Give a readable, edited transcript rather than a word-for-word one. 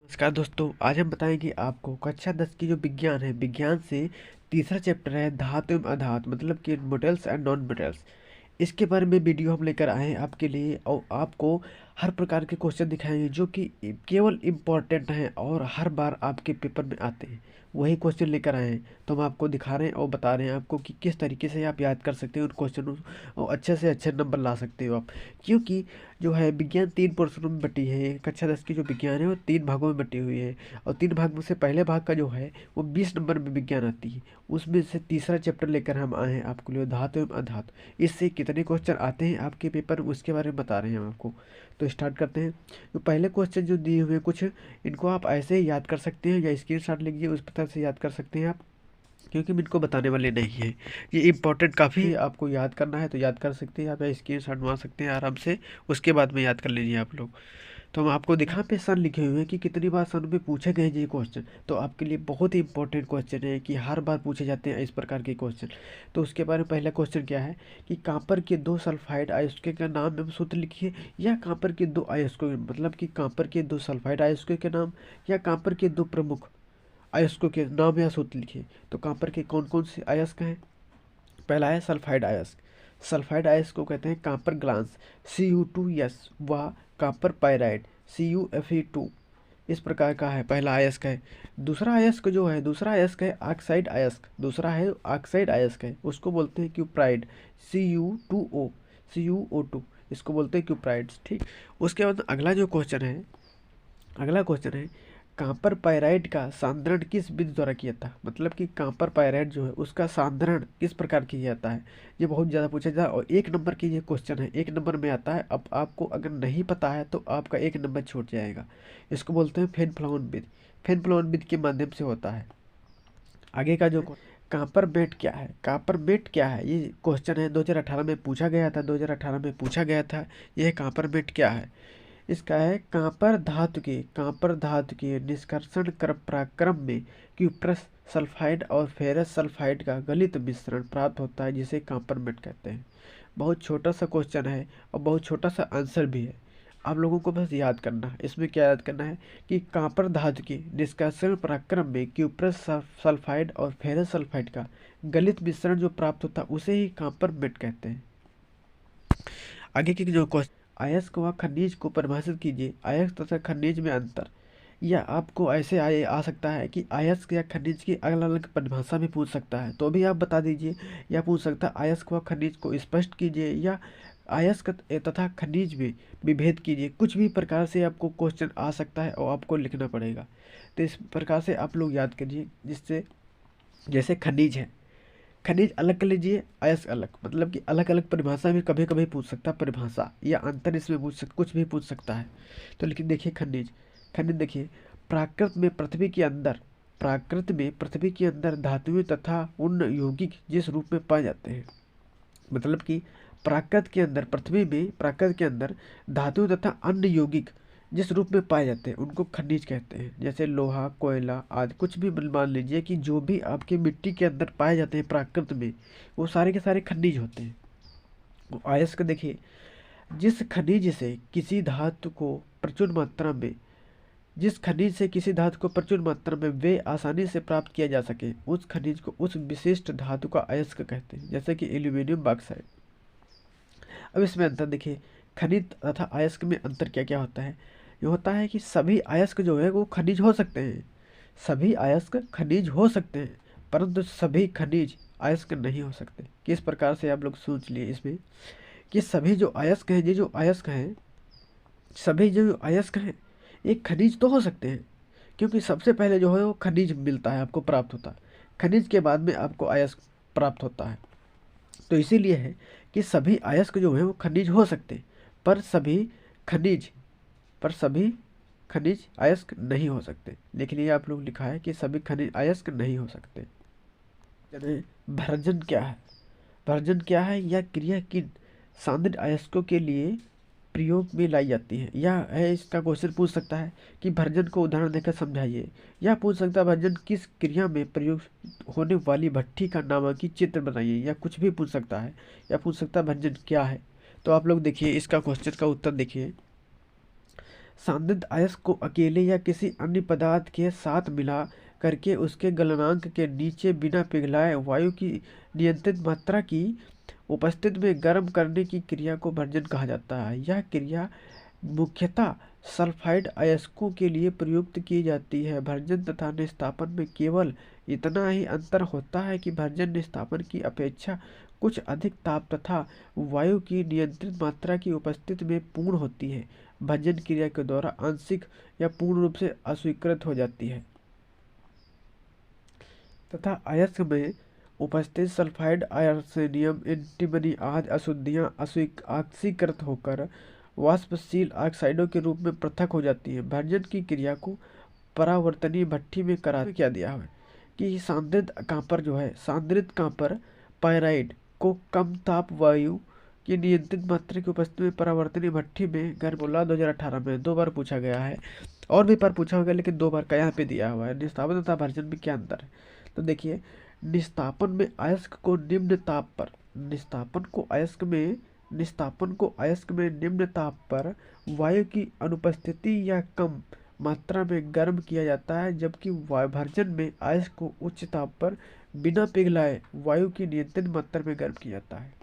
नमस्कार दोस्तों, आज हम बताएंगे आपको कक्षा 10 की जो विज्ञान है, विज्ञान से तीसरा चैप्टर है धातु एवं अधातु, मतलब कि मेटल्स एंड नॉन मेटल्स। इसके बारे में वीडियो हम लेकर आए हैं आपके लिए और आपको हर प्रकार के क्वेश्चन दिखाएंगे जो कि केवल इम्पोर्टेंट हैं और हर बार आपके पेपर में आते हैं। वही क्वेश्चन लेकर आए हैं, तो हम आपको दिखा रहे हैं और बता रहे हैं आपको कि किस तरीके से आप याद कर सकते हैं उन क्वेश्चनों और अच्छे से अच्छे नंबर ला सकते हो आप। क्योंकि जो है विज्ञान 3 पोर्शनों में बटी है। कक्षा 10 की जो विज्ञान है वो 3 भागों में बटी हुई है और 3 भाग में से पहले भाग का जो है वो 20 नंबर में विज्ञान आती है। उसमें से तीसरा चैप्टर लेकर हम आए हैं आपके लिए धातु एवं अधातु। इससे कितने क्वेश्चन आते हैं आपके पेपर में उसके बारे में बता रहे हैं हम आपको। तो स्टार्ट करते हैं। तो पहले क्वेश्चन जो दिए हुए हैं कुछ, इनको आप ऐसे ही याद कर सकते हैं या स्क्रीनशॉट लीजिए, उस प्रकार से याद कर सकते हैं आप, क्योंकि हम इनको बताने वाले नहीं हैं। ये इम्पोर्टेंट काफ़ी है, आपको याद करना है तो याद कर सकते हैं आप या स्क्रीनशॉट मार सकते हैं आराम से, उसके बाद में याद कर लीजिए आप लोग। तो हम आपको दिखा पे सन लिखे हुए हैं कि कितनी बार सन में पूछे गए ये क्वेश्चन। तो आपके लिए बहुत ही इंपॉर्टेंट क्वेश्चन है कि हर बार पूछे जाते हैं इस प्रकार के क्वेश्चन। तो उसके बारे में पहला क्वेश्चन क्या है कि कांपर के 2 सल्फाइड अयस्कों का नाम एवं सूत्र लिखिए, या कांपर के 2 अयस्कों, मतलब कि कांपर के 2 सल्फाइड अयस्कों के नाम या कांपर के 2 प्रमुख अयस्कों के नाम या सूत्र लिखिए। तो कांपर के कौन कौन से अयस्क हैं? पहला है सल्फाइड अयस्क। सल्फाइड अयस्क को कहते हैं कांपर ग्लांस Cu2S, व कांपर पायराइड CuFe2। इस प्रकार का है पहला अयस्क है। दूसरा अयस्क है ऑक्साइड अयस्क। दूसरा है ऑक्साइड अयस्क है, उसको बोलते हैं क्यूप्राइड CuO2। इसको बोलते हैं क्यूप्राइड्स, ठीक। उसके बाद अगला क्वेश्चन है कांपर पायराइड का सांद्रण किस विधि द्वारा किया था, मतलब कि कांपर पायराइड जो है उसका सांद्रण किस प्रकार किया जाता है। ये बहुत ज़्यादा पूछा जाता है और 1 नंबर की ये क्वेश्चन है, 1 नंबर में आता है। अब आपको अगर नहीं पता है तो आपका 1 नंबर छूट जाएगा। इसको बोलते हैं फेन-फ्लोन विधि। फेन-फ्लोन विधि के माध्यम से होता है। आगे का जो कांपर मेट क्या है, कांपर मेट क्या है, ये क्वेश्चन है 2018 में पूछा गया था। 2018 में पूछा गया था यह कांपर मेट क्या है। इसका है कांपर धातु के निष्कर्षण पराक्रम में क्यूप्रस सल्फाइड और फेरस सल्फाइड का गलित मिश्रण प्राप्त होता है, जिसे कांपरमेट कहते हैं। बहुत छोटा सा क्वेश्चन है और बहुत छोटा सा आंसर भी है। आप लोगों को बस याद करना है, इसमें क्या याद करना है कि कांपर धातु के निष्कर्षण पराक्रम में क्यूप्रस सल्फाइड और फेरस सल्फाइड का गलित मिश्रण जो प्राप्त होता है उसे ही कांपरमेट कहते हैं। आगे की जो क्वेश्चन, अयस्क व खनिज को परिभाषित कीजिए। अयस्क तथा खनिज में अंतर, या आपको ऐसे आ सकता है कि अयस्क या खनिज की अलग अलग परिभाषा भी पूछ सकता है, तो भी आप बता दीजिए। या पूछ सकता है अयस्क व खनिज को स्पष्ट कीजिए, या अयस्क तथा खनिज में विभेद कीजिए। कुछ भी प्रकार से आपको क्वेश्चन आ सकता है और आपको लिखना पड़ेगा। तो इस प्रकार से आप लोग याद करिए, जिससे जैसे खनिज है, खनिज अलग कर लीजिए, अयस्क अलग, मतलब कि अलग अलग परिभाषा भी कभी कभी पूछ सकता है, परिभाषा या अंतर इसमें कुछ भी पूछ सकता है। तो लेकिन देखिए खनिज, देखिए प्राकृत में पृथ्वी के अंदर धातुएं तथा उन यौगिक जिस रूप में पाए जाते हैं, मतलब कि प्राकृत के अंदर धातु तथा अन्य यौगिक जिस रूप में पाए जाते हैं उनको खनिज कहते हैं। जैसे लोहा, कोयला आदि, कुछ भी मान लीजिए कि जो भी आपके मिट्टी के अंदर पाए जाते हैं प्राकृत में, वो सारे के सारे खनिज होते हैं। वो अयस्क देखिए, जिस खनिज से किसी धातु को प्रचुर मात्रा में वे आसानी से प्राप्त किया जा सके, उस खनिज को उस विशिष्ट धातु का अयस्क कहते हैं, जैसे कि एल्यूमिनियम, बॉक्साइड। अब इसमें अंतर देखिए, खनिज तथा अयस्क में अंतर क्या क्या होता है। ये होता है कि सभी अयस्क जो है वो खनिज हो सकते हैं, परंतु सभी खनिज अयस्क नहीं हो सकते। किस प्रकार से आप लोग सोच लिए इसमें कि सभी जो अयस्क हैं, सभी जो अयस्क हैं एक खनिज तो हो सकते हैं, क्योंकि सबसे पहले जो है वो खनिज मिलता है, आपको प्राप्त होता है। खनिज के बाद में आपको अयस्क प्राप्त होता है। तो इसीलिए है कि सभी अयस्क जो है वो खनिज हो सकते, पर सभी खनिज अयस्क नहीं हो सकते। लेकिन ये आप लोग लिखा है कि सभी खनिज अयस्क नहीं हो सकते। भर्जन क्या है, या क्रिया किन सांद्र अयस्कों के लिए प्रयोग में लाई जाती है। या है इसका क्वेश्चन पूछ सकता है कि भर्जन को उदाहरण देकर समझाइए, या पूछ सकता है भर्जन किस क्रिया में प्रयोग होने वाली भट्ठी का नामांकित चित्र बनाइए, या कुछ भी पूछ सकता है। या पूछ सकता है भर्जन क्या है। तो आप लोग देखिए इसका क्वेश्चन का उत्तर देखिए, सांद्रित अयस्क को अकेले या किसी अन्य पदार्थ के साथ मिला करके उसके गलनांक के नीचे बिना पिघलाए वायु की नियंत्रित मात्रा की उपस्थिति में गर्म करने की क्रिया को भंजन कहा जाता है। यह क्रिया मुख्यतः सल्फाइड अयस्कों के लिए प्रयुक्त की जाती है। भंजन तथा निस्तापन में केवल इतना ही अंतर होता है कि भंजन निस्तापन की अपेक्षा कुछ अधिक ताप तथा वायु की नियंत्रित मात्रा की उपस्थिति में पूर्ण होती है। भंजन क्रिया के द्वारा आंशिक या पूर्ण रूप से अस्वीकृत हो जाती है तथा अयस्क में उपस्थित सल्फाइड आर्सेनियम एंटीमनी आदि अशुद्धियां ऑक्सीकृत होकर वाष्पशील ऑक्साइडों के रूप में पृथक हो जाती है। भंजन की क्रिया को परावर्तनीय भट्ठी में करा क्या दिया है कि सांद्रित कांपर पाइराइड को कम ताप वायु की नियंत्रित मात्रा की उपस्थिति में परावर्तनीय भट्ठी में गर्म बोला 2018 में 2 बार पूछा गया है। और भी बार पूछा होगा लेकिन 2 बार का यहाँ पे दिया हुआ है। निस्तापन तथा भंजन में क्या अंतर है? तो देखिए, निस्तापन में अयस्क को निम्न ताप पर निम्न ताप पर वायु की अनुपस्थिति या कम मात्रा में गर्म किया जाता है, जबकि भंजन में अयस्क को उच्च ताप पर बिना पिघलाए वायु की नियंत्रित मात्रा में गर्म किया जाता है।